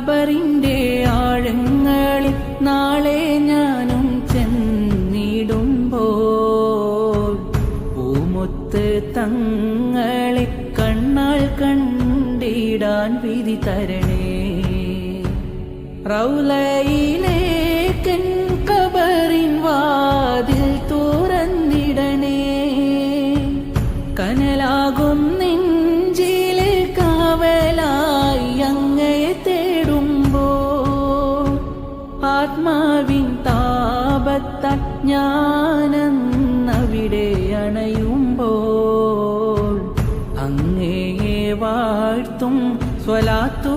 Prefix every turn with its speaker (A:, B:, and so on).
A: ഖബറിന്റെ ആഴങ്ങളിൽ നാളെ ഞാനും ചെന്നിടുമ്പോൾ പൂമുത്ത് തങ്ങളെ കണ്ണാൽ കണ്ടിടാൻ വിധി തരണേ. റൗലയിലേക്കൻ ഖബറിൻ വാതിൽ തുറന്നിടണേ. കനലാകും നെഞ്ചിലെ കാവലായി അങ്ങയെ തേടുമ്പോൾ ആത്മാവിൻ താപത്താൽ ഞാനന്നവിടെ അണയുമ്പോൾ അങ്ങയെ വാഴ്ത്തും സ്വലാത്തു